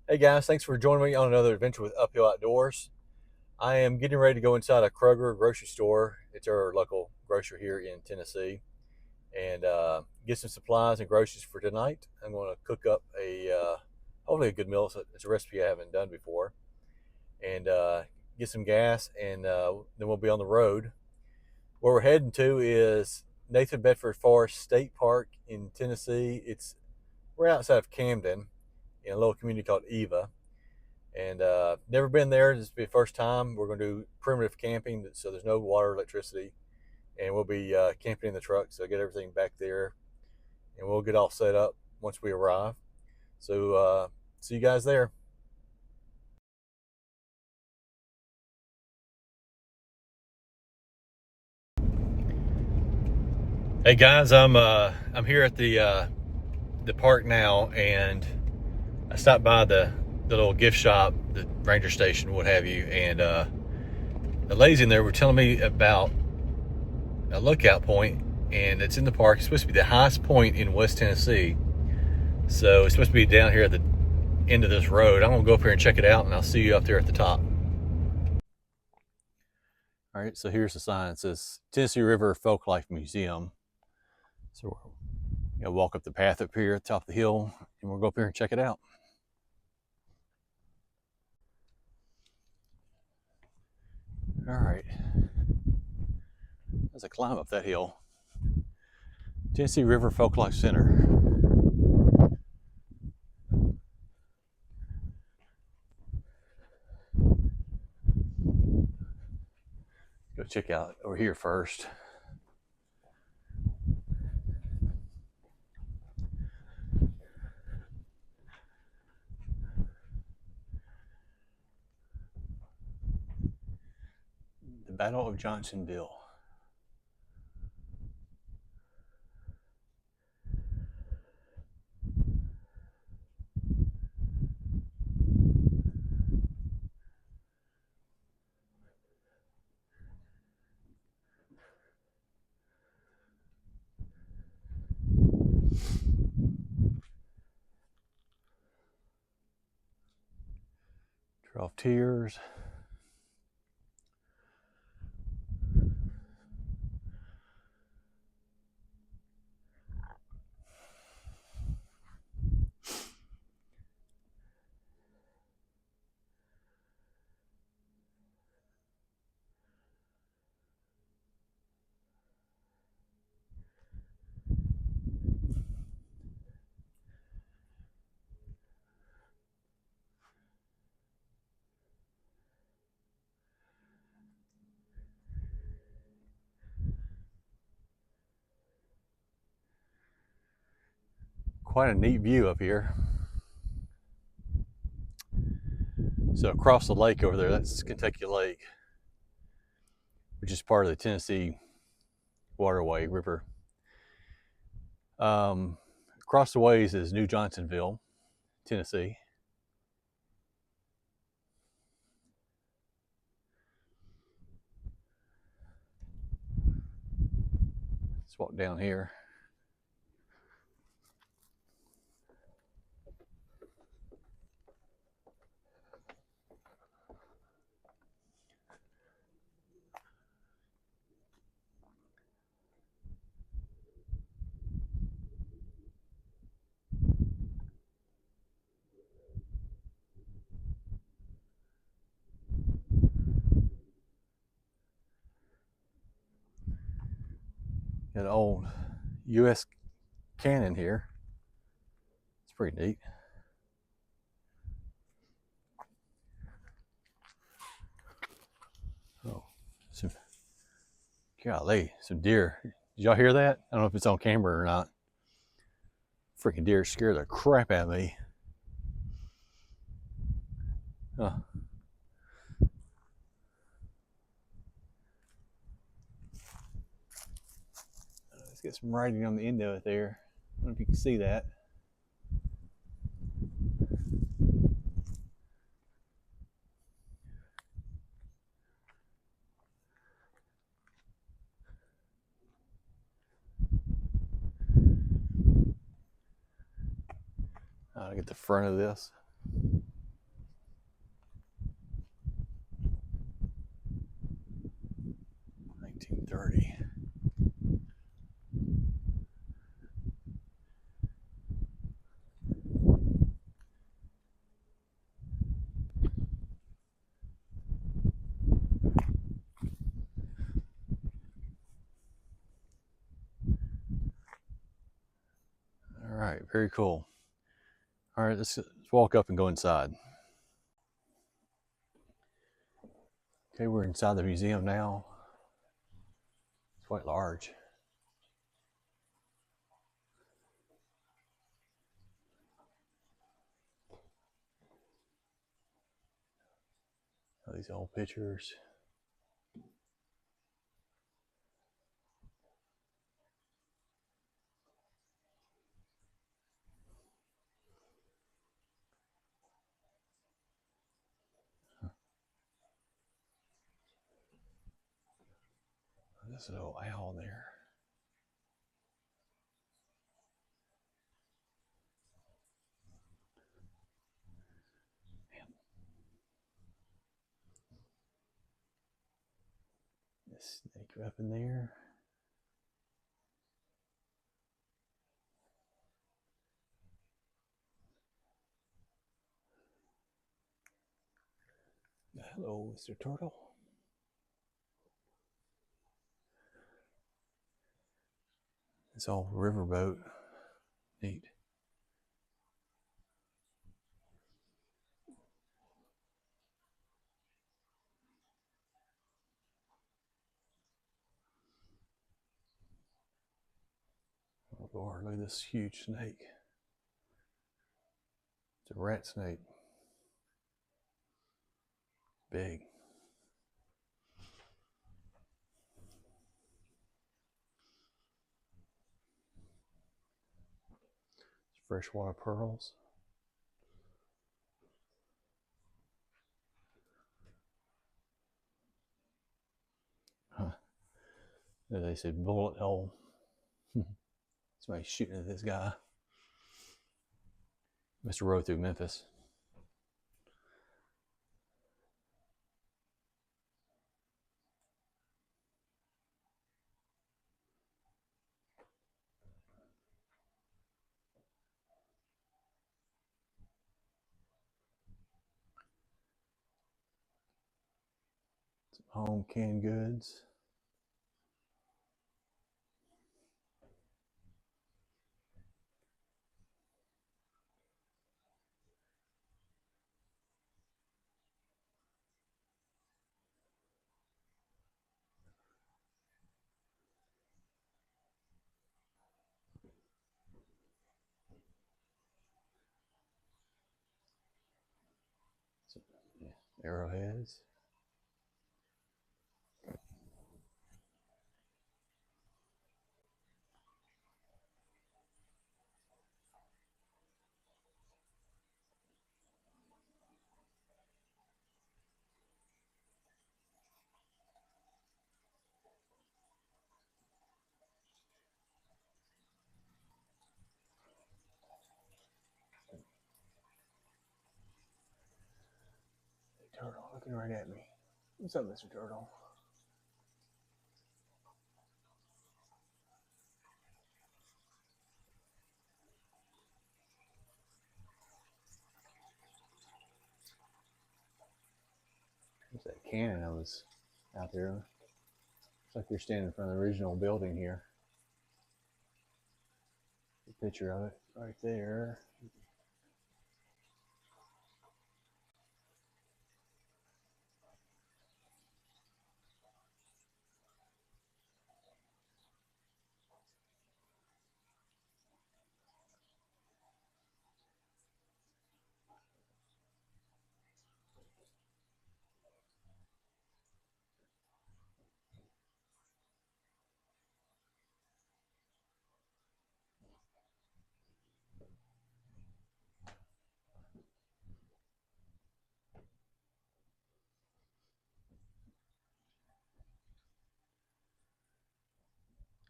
Hey guys, thanks for joining me on another adventure with Uphill Outdoors. I am getting ready to go inside a Kroger grocery store. It's our local grocery here in Tennessee, and get some supplies and groceries for tonight. I'm going to cook up hopefully a good meal. It's a recipe I haven't done before, and get some gas, and then we'll be on the road. Where we're heading to is Nathan Bedford Forrest State Park in Tennessee. It's right outside of Camden in a little community called Eva. And never been there. This will be the first time. We're going to do primitive camping, so there's no water, electricity, and we'll be camping in the truck. So get everything back there, and we'll get all set up once we arrive. So see you guys there. Hey guys, I'm here at the park now, and I stopped by the little gift shop, the ranger station, what have you, and the ladies in there were telling me about a lookout point, and it's in the park. It's supposed to be the highest point in West Tennessee, so it's supposed to be down here at the end of this road. I'm gonna go up here and check it out, and I'll see you up there at the top. All right, so here's the sign. It says Tennessee River Folklife Museum. So we're gonna walk up the path up here at the top of the hill, and we'll go up here and check it out. All right, as I climb up that hill, Tennessee River Folklife Center. Go check out over here first. The Battle of Johnsonville. Trail of Tears. Quite a neat view up here. So across the lake over there, that's Kentucky Lake, which is part of the Tennessee waterway river. Across the ways is New Johnsonville, Tennessee. Let's walk down here. Got an old U.S. cannon here. It's pretty neat. Oh, golly, some deer. Did y'all hear that? I don't know if it's on camera or not. Freaking deer scared the crap out of me. Let's get some writing on the end of it there. I don't know if you can see that. I'll get the front of this. 10:30. All right, very cool. All right, let's walk up and go inside. Okay, we're inside the museum now. It's quite large. All these old pictures. There's a little owl there. Man. This snake up in there. Hello, Mr. Turtle. It's all riverboat. Neat. Oh Lord, look at this huge snake. It's a rat snake. Big. It's freshwater pearls. Huh. They said bullet hole. Somebody's shooting at this guy. Mr. Row through Memphis. Some home canned goods. Some, arrowheads. Hey, Turtle, looking right at me. What's up, Mr. Turtle? There's that cannon that was out there. Looks like you're standing in front of the original building here. A picture of it right there.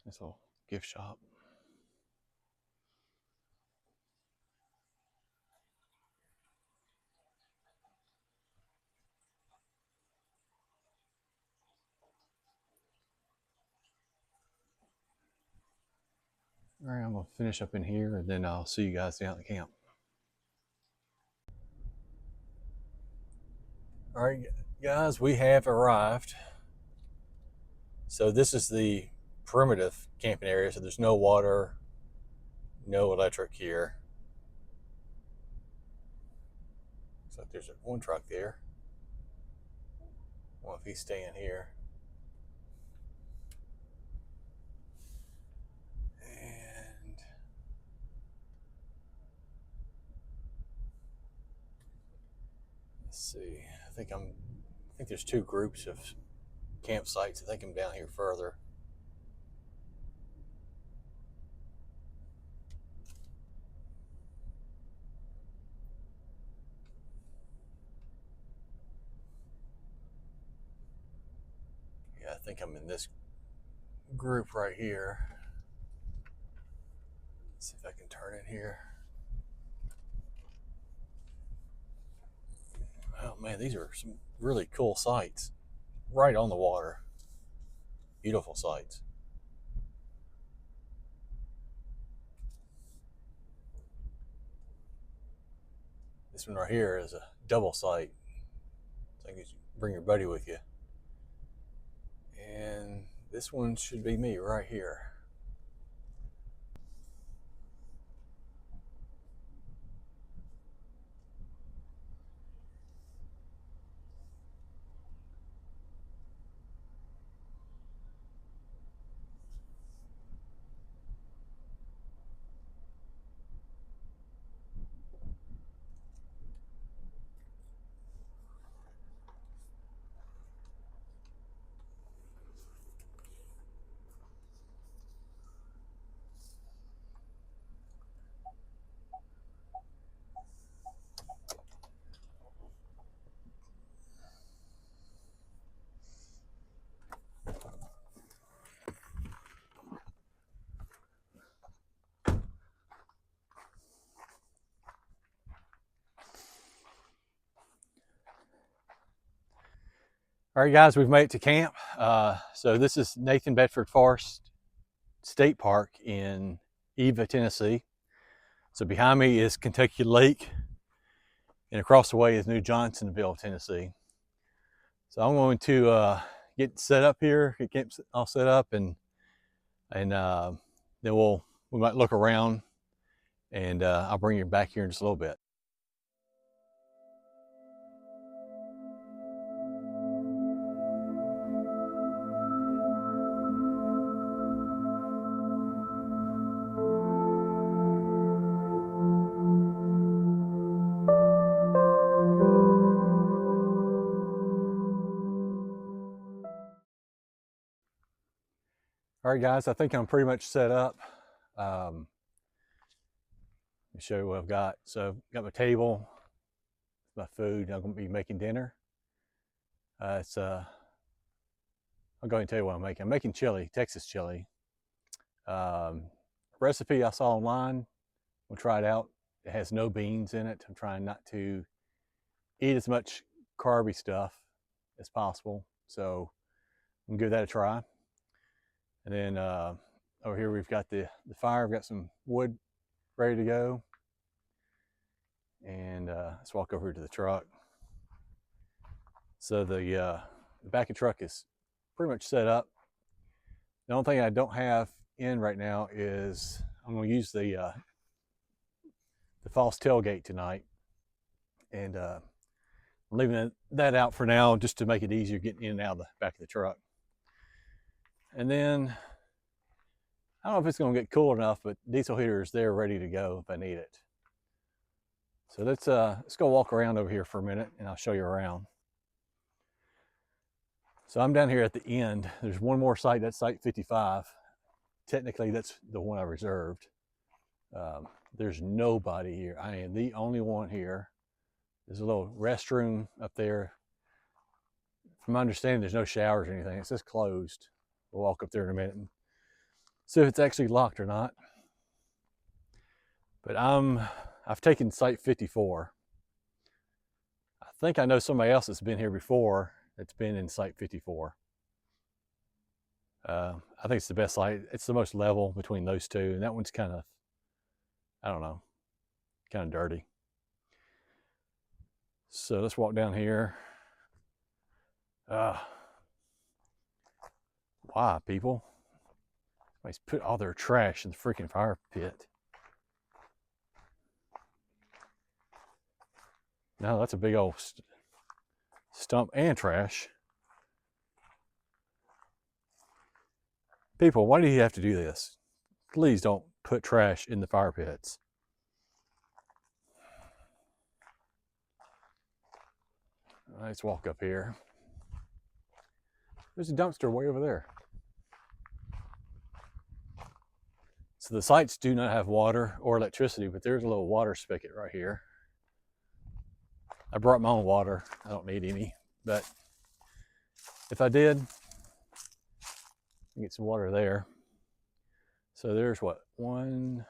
This little gift shop. All right, I'm gonna finish up in here and then I'll see you guys down at the camp. All right, guys, we have arrived. So this is the primitive camping area. So there's no water, no electric here. Looks like there's one truck there. I wonder if he's staying here. And let's see. I think there's two groups of campsites. I think I'm down here further. Yeah, I think I'm in this group right here. Let's see if I can turn it here. Oh man, these are some really cool sights. Right on the water. Beautiful sights. This one right here is a double site. So you bring your buddy with you. And this one should be me right here. All right, guys, we've made it to camp. So this is Nathan Bedford Forrest State Park in Eva, Tennessee. So behind me is Kentucky Lake, and across the way is New Johnsonville, Tennessee. So I'm going to get set up here, get camp all set up, and then we might look around, and I'll bring you back here in just a little bit. All right, guys, I think I'm pretty much set up. Let me show you what I've got. So I've got my table, my food. I'm going to be making dinner. I'll go ahead and tell you what I'm making. I'm making chili, Texas chili. Recipe I saw online. We'll try it out. It has no beans in it. I'm trying not to eat as much carby stuff as possible. So I'm gonna give that a try. And then over here we've got the fire. I've got some wood ready to go. And let's walk over to the truck. So the back of the truck is pretty much set up. The only thing I don't have in right now is I'm going to use the false tailgate tonight, and I'm leaving that out for now just to make it easier getting in and out of the back of the truck. And then I don't know if it's going to get cool enough, but diesel heater is there ready to go if I need it. So let's go walk around over here for a minute, and I'll show you around. So I'm down here at the end. There's one more site, that's site 55. Technically, that's the one I reserved. There's nobody here. I am the only one here. There's a little restroom up there. From my understanding, there's no showers or anything. It says closed. We'll walk up there in a minute and see if it's actually locked or not. But I've taken site 54. I think I know somebody else that's been here before that's been in site 54. I think it's the best light. It's the most level between those two, and that one's kind of, I don't know, kind of dirty. So let's walk down here. Why, people? Somebody's put all their trash in the freaking fire pit. No, that's a big old stump and trash. People, why do you have to do this? Please don't put trash in the fire pits. Let's walk up here. There's a dumpster way over there. So the sites do not have water or electricity, but there's a little water spigot right here. I brought my own water. I don't need any, but if I did, get some water there. So there's what? 1,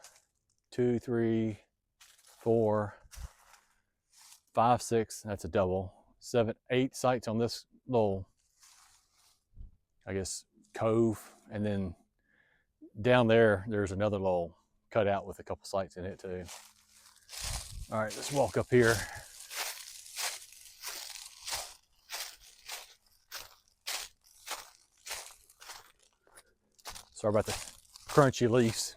2, 3, 4, 5, 6. That's a double. 7, 8 sites on this little, I guess, cove. And then down there, there's another little cutout with a couple sites in it too. All right, let's walk up here. Sorry about the crunchy leaves.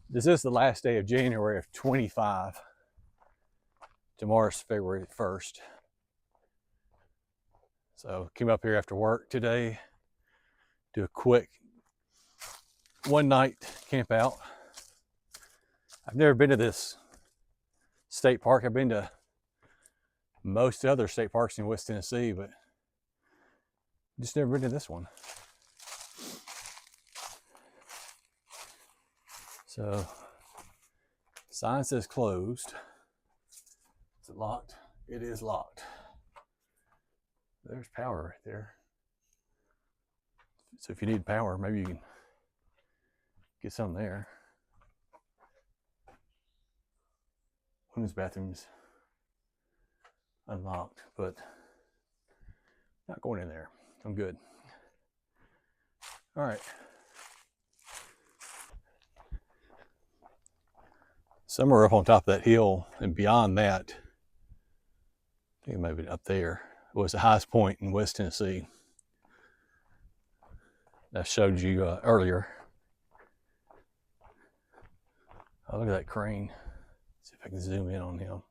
This is the last day of January of 25. Tomorrow's February 1st. So came up here after work today, do a quick one night camp out. I've never been to this state park. I've been to most other state parks in West Tennessee, but just never been to this one. So, sign says closed. Is it locked? It is locked. There's power right there. So if you need power, maybe you can get some there. Women's bathroom's unlocked, but not going in there. I'm good. All right. Somewhere up on top of that hill and beyond that, I think maybe up there, was the highest point in West Tennessee. I showed you earlier. Oh, look at that crane. Let's see if I can zoom in on him.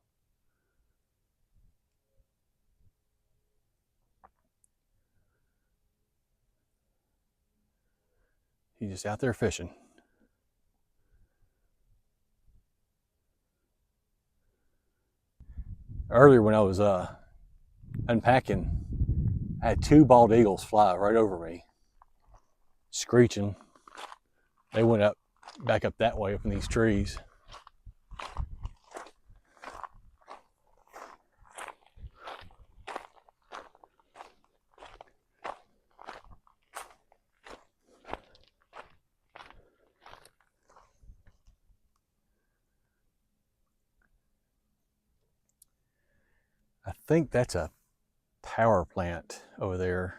He's just out there fishing. Earlier when I was unpacking, I had 2 bald eagles fly right over me, screeching. They went up, back up that way, up in these trees. I think that's a power plant over there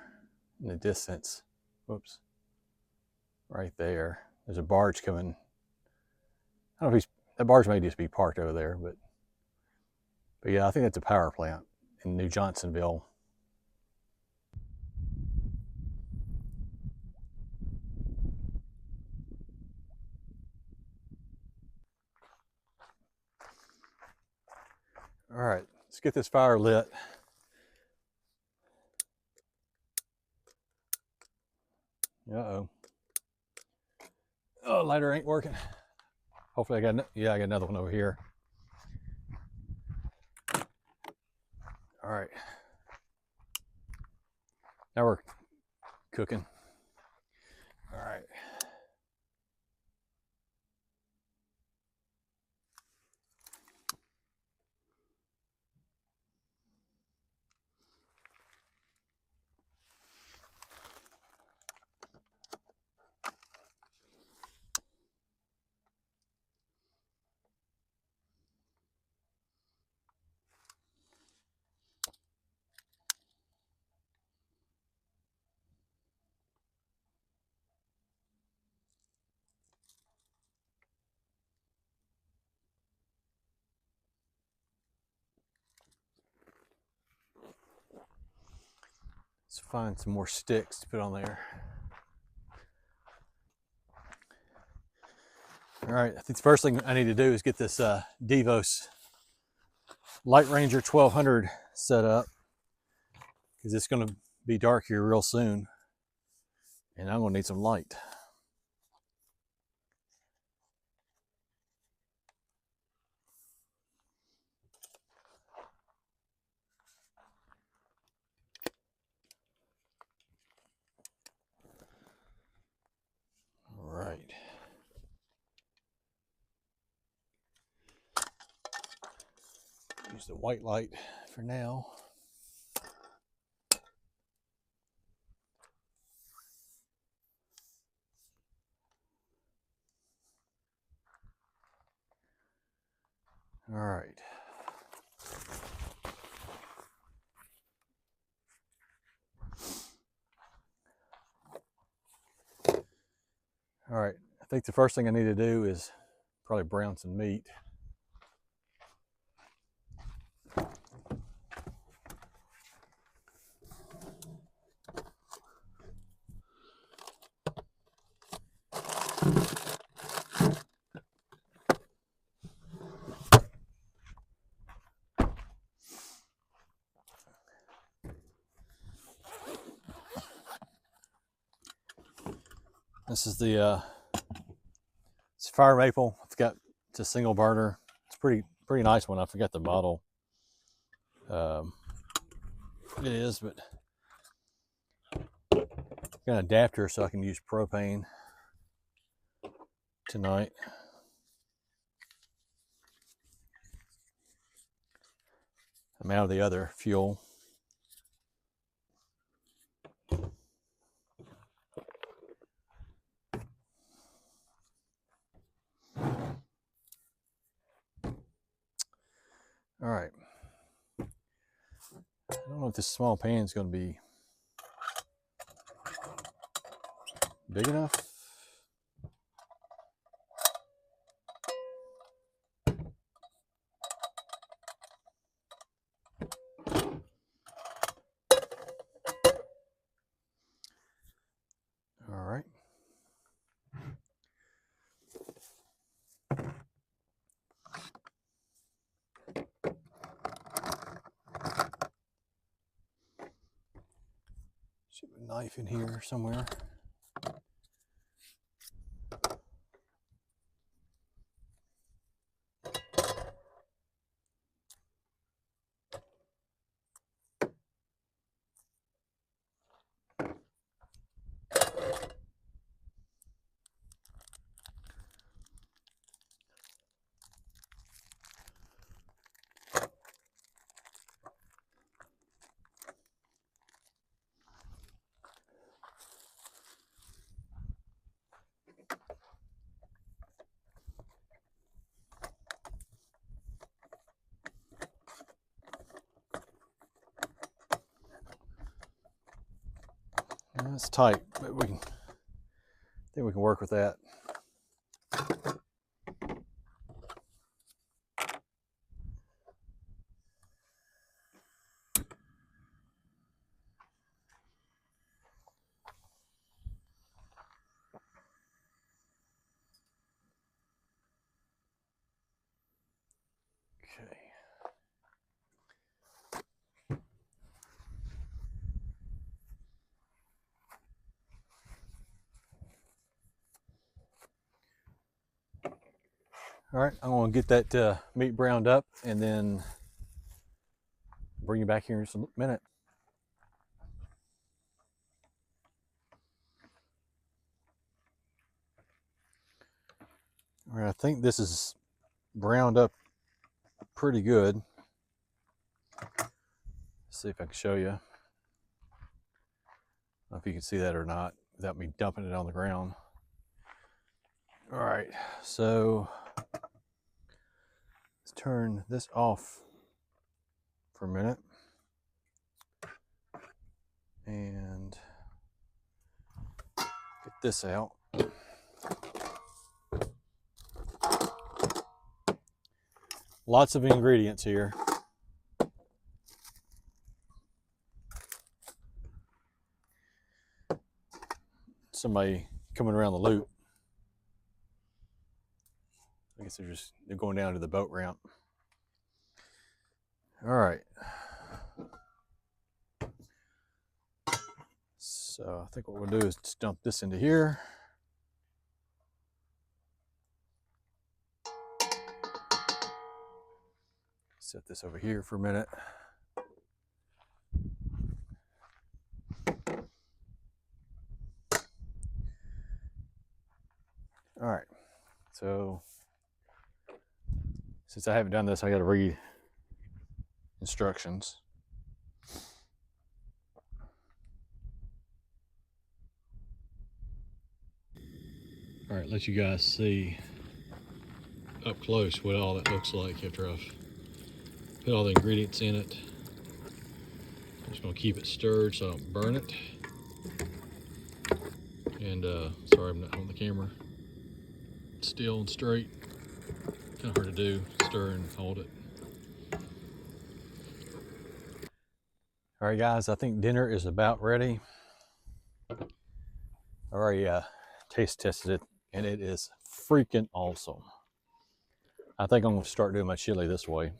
in the distance. Whoops. Right there. There's a barge coming. I don't know if that barge may just be parked over there, but yeah, I think that's a power plant in New Johnsonville. All right, let's get this fire lit. Uh-oh. Oh, lighter ain't working. Hopefully I got another one over here. All right. Now we're cooking. All right. find some more sticks to put on there. All right, I think the first thing I need to do is get this Devos Light Ranger 1200 set up, because it's going to be dark here real soon, and I'm going to need some light. All right. Use the white light for now. All right. All right, I think the first thing I need to do is probably brown some meat. This is the it's fire maple. It's a single burner. It's pretty nice one. I forgot the model. It is, but got an adapter so I can use propane tonight. I'm out of the other fuel. All right. I don't know if this small pan is going to be big enough. All right. Should have a knife in here somewhere. It's tight, but I think we can work with that. Okay. All right, I'm going to get that meat browned up and then bring you back here in just a minute. All right, I think this is browned up pretty good. Let's see if I can show you. I don't know if you can see that or not without me dumping it on the ground. All right, so let's turn this off for a minute and get this out. Lots of ingredients here. somebody coming around the loop. I guess they're going down to the boat ramp. All right. So I think what we'll do is just dump this into here. Set this over here for a minute. All right. So since I haven't done this, I got to read instructions. All right, let you guys see up close what all that looks like after I've put all the ingredients in it. I'm just gonna keep it stirred so I don't burn it. And sorry I'm not on the camera. Still and straight. Kind of hard to do, stir and hold it. All right guys, I think dinner is about ready. I already taste tested it and it is freaking awesome. I think I'm gonna start doing my chili this way.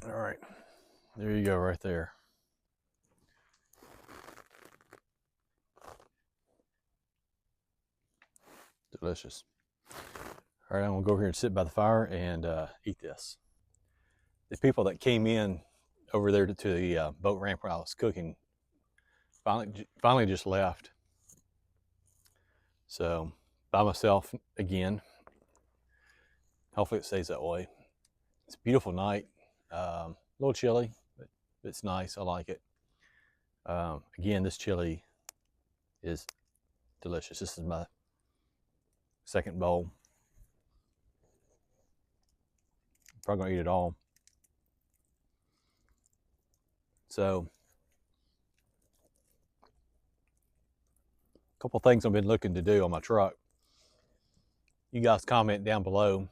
All right, there you go right there. Delicious. All right, I'm gonna go over here and sit by the fire and eat this. The people that came in over there to the boat ramp where I was cooking finally just left. So by myself again. Hopefully it stays that way. It's a beautiful night. A little chilly, but it's nice. I like it. Again, this chili is delicious. This is my second bowl. I'm probably gonna eat it all. So, a couple things I've been looking to do on my truck. You guys comment down below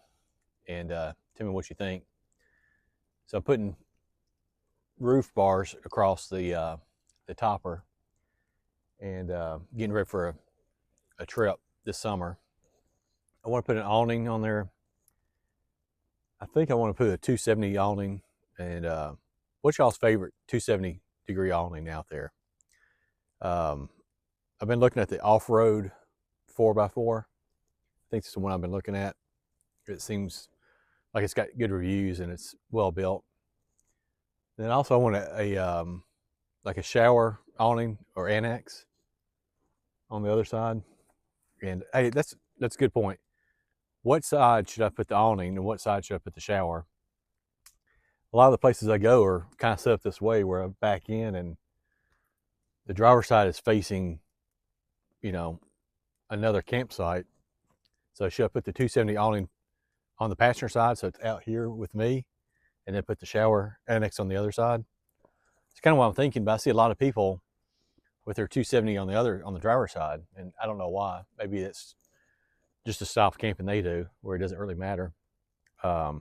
and tell me what you think. So I'm putting roof bars across the topper and getting ready for a trip this summer. I want to put an awning on there. I think I want to put a 270 awning. And what's y'all's favorite 270 degree awning out there? I've been looking at the off-road 4x4. I think it's the one I've been looking at. It seems like it's got good reviews and it's well built. And then also I want like a shower awning or annex on the other side. And hey, that's a good point. What side should I put the awning and what side should I put the shower? A lot of the places I go are kind of set up this way where I back in and the driver's side is facing, you know, another campsite. So should I put the 270 awning on the passenger side so it's out here with me and then put the shower annex on the other side? It's kind of what I'm thinking, but I see a lot of people with their 270 on the driver's side, and I don't know why. Maybe it's just the style of camping they do where it doesn't really matter. The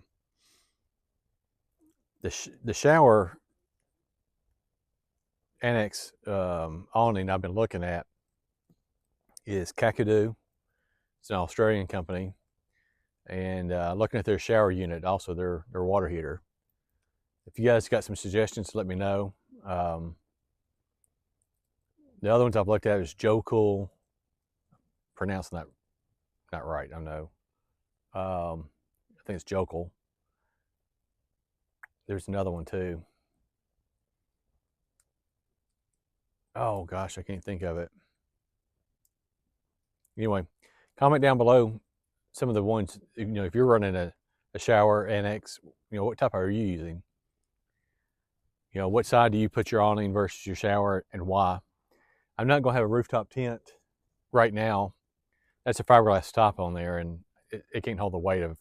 shower annex awning I've been looking at is Kakadu. It's an Australian company, and looking at their shower unit, also their water heater. If you guys got some suggestions, let me know. The other ones I've looked at is Joe Cool. Pronouncing that not right, I know. I think it's Jokel. There's another one too. Oh gosh, I can't think of it. Anyway, comment down below some of the ones, you know, if you're running a shower annex, you know, what type are you using? You know, what side do you put your awning versus your shower and why? I'm not gonna have a rooftop tent right now. That's a fiberglass top on there and it can't hold the weight of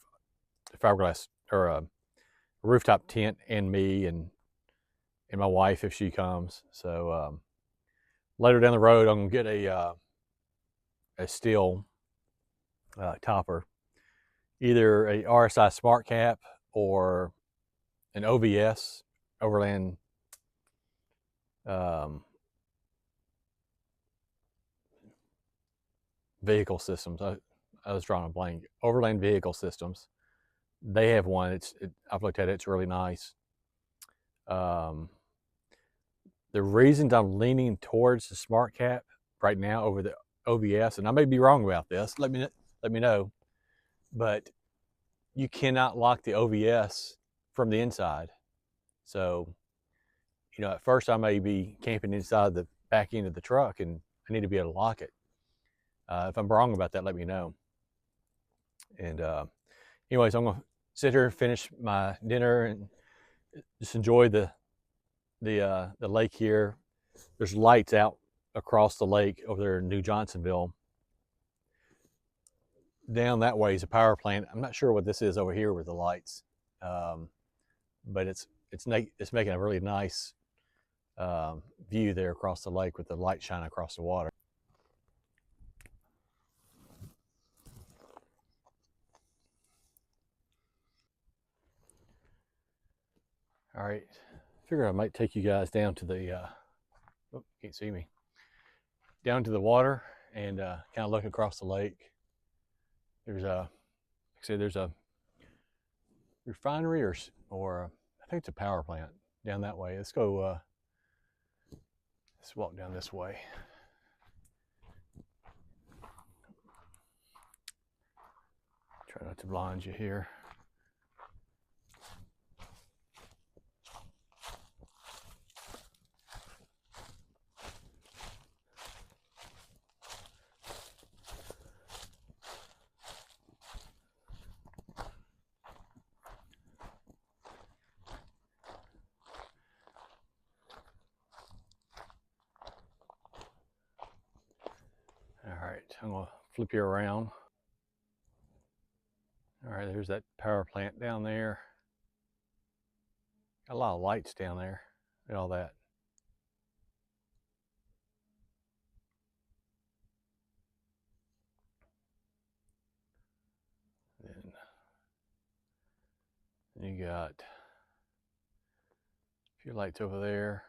the fiberglass or rooftop tent and me and my wife if she comes. So later down the road, I'm gonna get a steel topper, either a RSI Smart Cap or an OVS, Overland Vehicle Systems. I was drawing a blank. Overland Vehicle Systems. They have one. I've looked at it. It's really nice. The reasons I'm leaning towards the Smart Cap right now over the OVS, and I may be wrong about this. Let me know. But you cannot lock the OVS from the inside. So, at first I may be camping inside the back end of the truck, and I need to be able to lock it. If I'm wrong about that, let me know. And anyways, I'm gonna sit here and finish my dinner and just enjoy the lake here. There's lights out across the lake over there in New Johnsonville. Down that way is a power plant. I'm not sure what this is over here with the lights, but it's making a really nice view there across the lake with the light shining across the water. All right, figure I might take you guys down to the oh, can't see me, down to the water and kind of look across the lake. There's there's a refinery or I think it's a power plant down that way. Let's go. Let's walk down this way. Try not to blind you here. All right, I'm gonna flip you around. All right, there's that power plant down there. Got a lot of lights down there and all that. Then you got a few lights over there.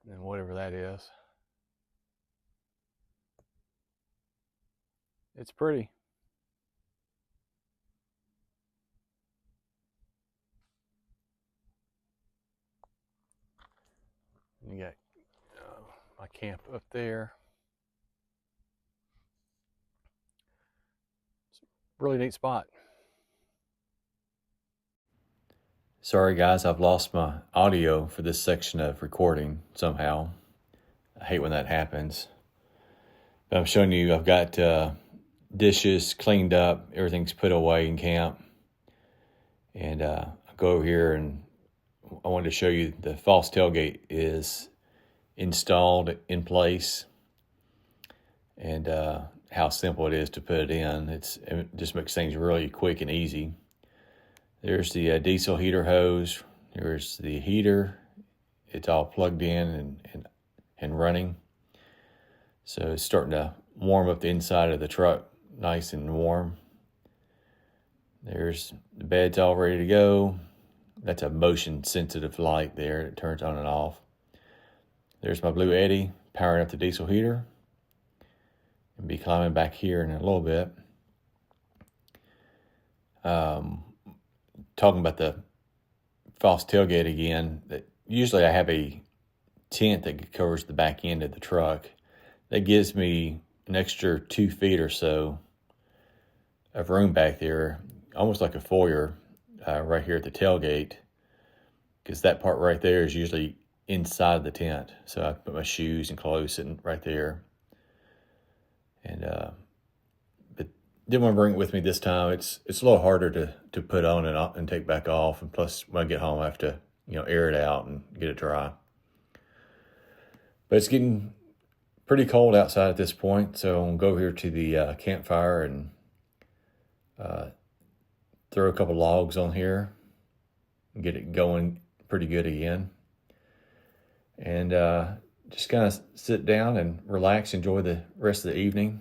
And then whatever that is. It's pretty. You got my camp up there. It's a really neat spot. Sorry guys, I've lost my audio for this section of recording somehow. I hate when that happens. But I'm showing you I've got dishes cleaned up, everything's put away in camp. And I'll go over here and I wanted to show you the false tailgate is installed in place and how simple it is to put it in. It just makes things really quick and easy. There's the diesel heater hose. There's the heater. It's all plugged in and running. So it's starting to warm up the inside of the truck nice and warm. There's the bed's all ready to go. That's a motion sensitive light there. It turns on and off. There's my Blue Eddy powering up the diesel heater. I'll be climbing back here in a little bit. Talking about the false tailgate again, that usually I have a tent that covers the back end of the truck. That gives me an extra 2 feet or so of room back there, almost like a foyer right here at the tailgate, because that part right there is usually inside the tent. So I put my shoes and clothes sitting right there. And but didn't want to bring it with me this time. It's a little harder to put on and take back off. And plus, when I get home, I have to air it out and get it dry. But it's getting pretty cold outside at this point, so I'm gonna go here to the campfire and Uh, throw a couple logs on here, get it going pretty good again, and just kind of sit down and relax, enjoy the rest of the evening.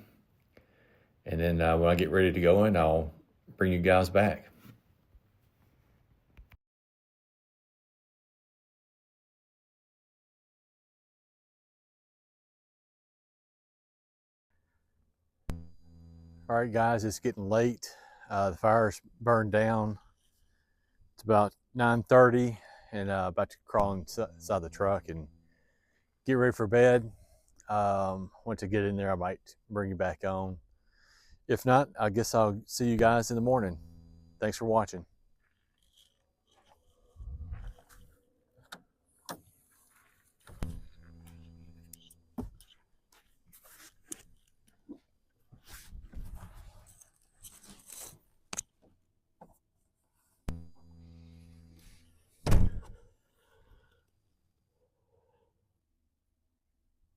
And then when I get ready to go in, I'll bring you guys back. All right, guys, it's getting late. The fire's burned down. It's about 9:30, and about to crawl inside the truck and get ready for bed. Once I get in there, I might bring you back on. If not, I guess I'll see you guys in the morning. Thanks for watching.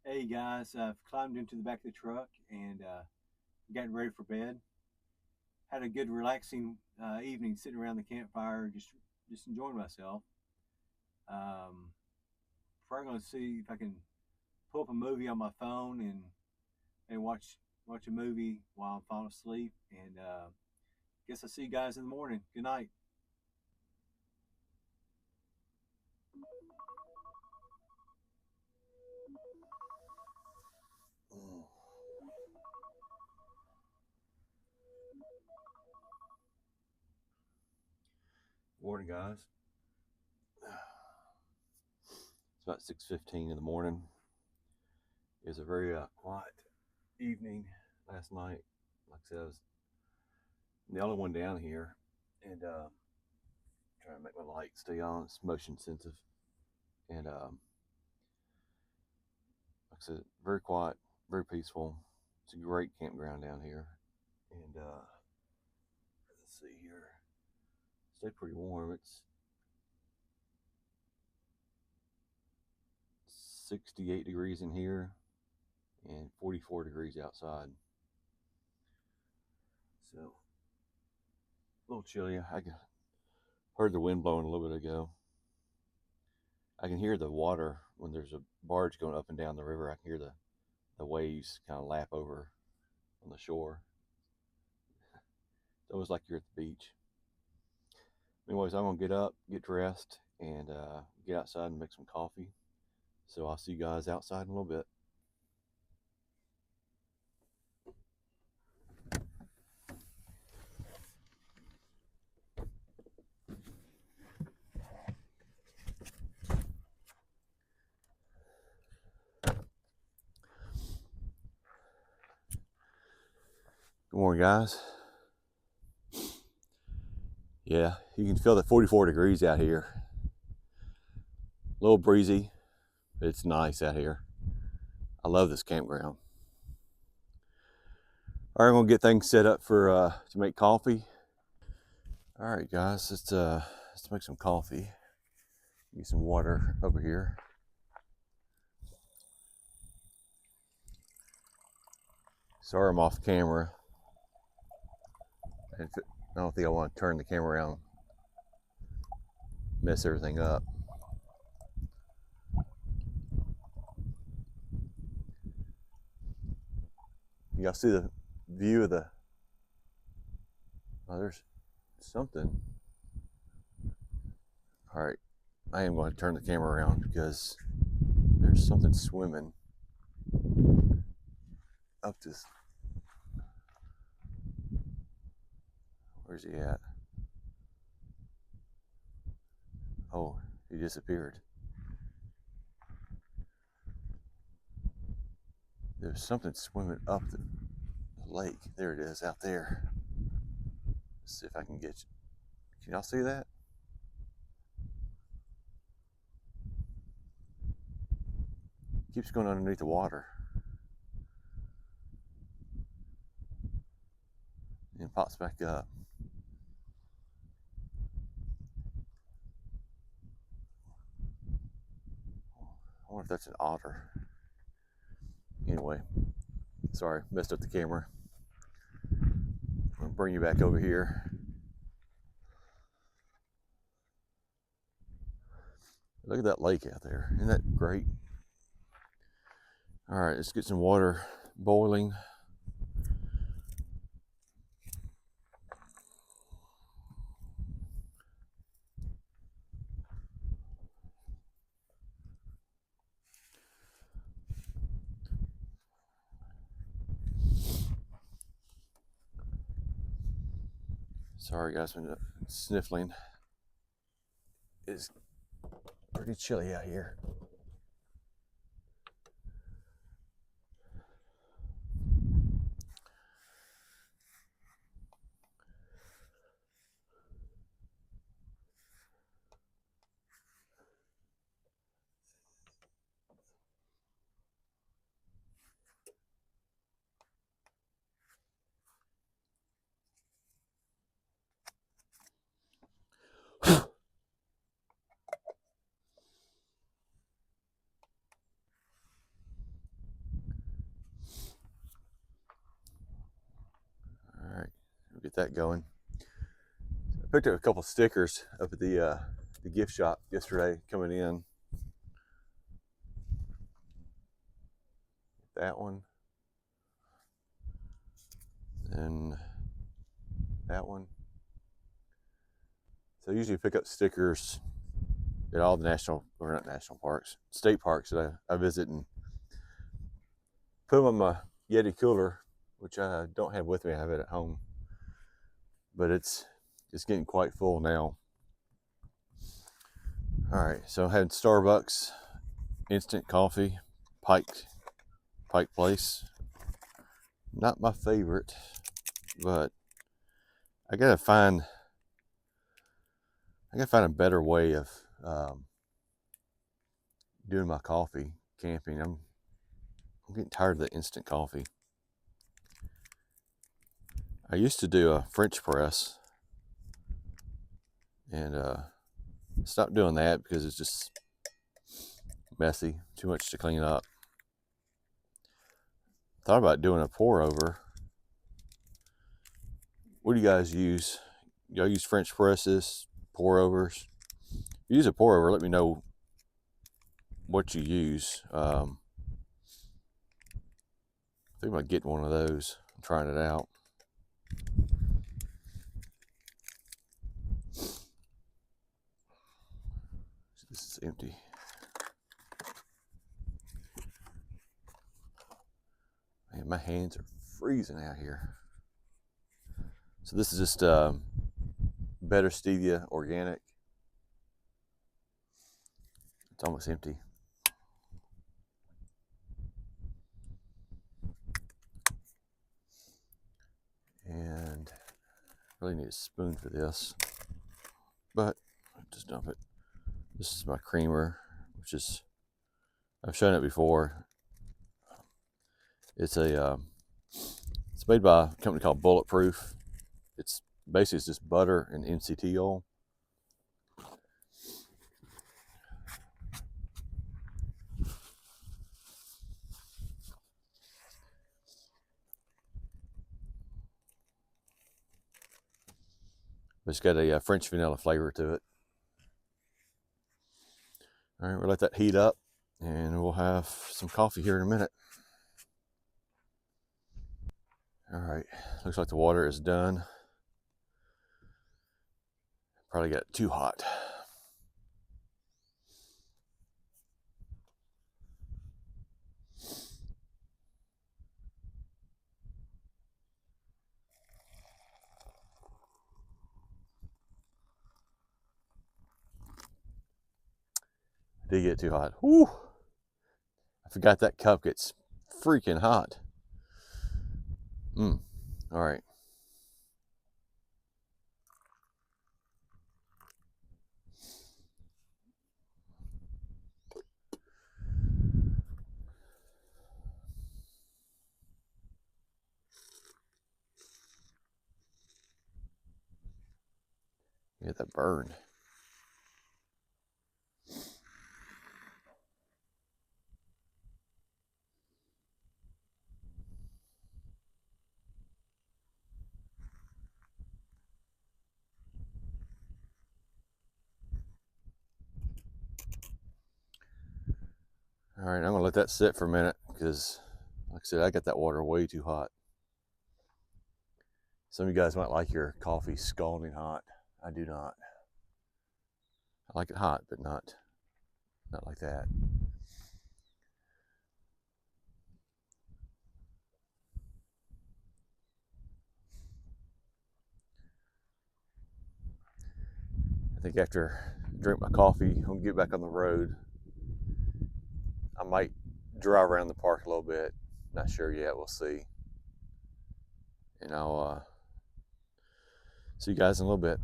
Hey guys, I've climbed into the back of the truck and getting ready for bed. Had a good relaxing evening sitting around the campfire, just enjoying myself. Probably going to see if I can pull up a movie on my phone and watch a movie while I'm falling asleep. And guess I'll see you guys in the morning. Good night. Morning, guys. It's about 6:15 in the morning. It was a very quiet evening last night. Like I said, I was the only one down here, and trying to make my light stay on. It's motion sensitive, and like I said, very quiet, very peaceful. It's a great campground down here, and let's see here. Stay pretty warm. It's 68 degrees in here and 44 degrees outside. So a little chilly. I heard the wind blowing a little bit ago. I can hear the water when there's a barge going up and down the river. I can hear the waves kind of lap over on the shore. It's almost like you're at the beach. Anyways, I'm gonna get up, get dressed, and get outside and make some coffee. So I'll see you guys outside in a little bit. Good morning, guys. Yeah, you can feel the 44 degrees out here. A little breezy, but it's nice out here. I love this campground. All right, I'm gonna get things set up for to make coffee. All right, guys, let's make some coffee. Get some water over here. Sorry, I'm off camera. I don't think I want to turn the camera around, mess everything up. Y'all see the view of the, oh, there's something. All right, I am going to turn the camera around because there's something swimming up this. Where's he at? Oh, he disappeared. There's something swimming up the lake. There it is, out there. Let's see if I can get you. Can y'all see that? Keeps going underneath the water. And pops back up. I wonder if that's an otter. Anyway, sorry, messed up the camera. I'm bring you back over here. Look at that lake out there. Isn't that great? All right, let's get some water boiling. Sorry guys, I'm sniffling. It's pretty chilly out here. All right, we'll get that going. I picked up a couple stickers up at the gift shop yesterday coming in. That one. And that one. So I usually pick up stickers at all the not national parks, state parks that I visit, and put them on my Yeti cooler, which I don't have with me. I have it at home, but it's getting quite full now. All right, so I had Starbucks instant coffee, Pike Place. Not my favorite, but I gotta find a better way of doing my coffee camping. I'm getting tired of the instant coffee. I used to do a French press, and stopped doing that because it's just messy, too much to clean up. Thought about doing a pour over. What do you guys use? Y'all use French presses, pour overs? If you use a pour over, let me know what you use. I think about getting one of those. I'm trying it out. This is empty. Man, my hands are freezing out here. So this is just Better Stevia Organic. It's almost empty. And really need a spoon for this, but just dump it. This is my creamer, which is, I've shown it before. It's made by a company called Bulletproof. It's basically just butter and MCT oil. But it's got a French vanilla flavor to it. All right, we'll let that heat up, and we'll have some coffee here in a minute. All right, looks like the water is done. Probably got it too hot. Did get too hot. Whew. I forgot that cup gets freaking hot. All right. Get that burn. All right, I'm gonna let that sit for a minute because, like I said, I got that water way too hot. Some of you guys might like your coffee scalding hot. I do not. I like it hot, but not like that. I think after I drink my coffee, I'm gonna get back on the road. I might drive around the park a little bit. Not sure yet. We'll see. And I'll see you guys in a little bit.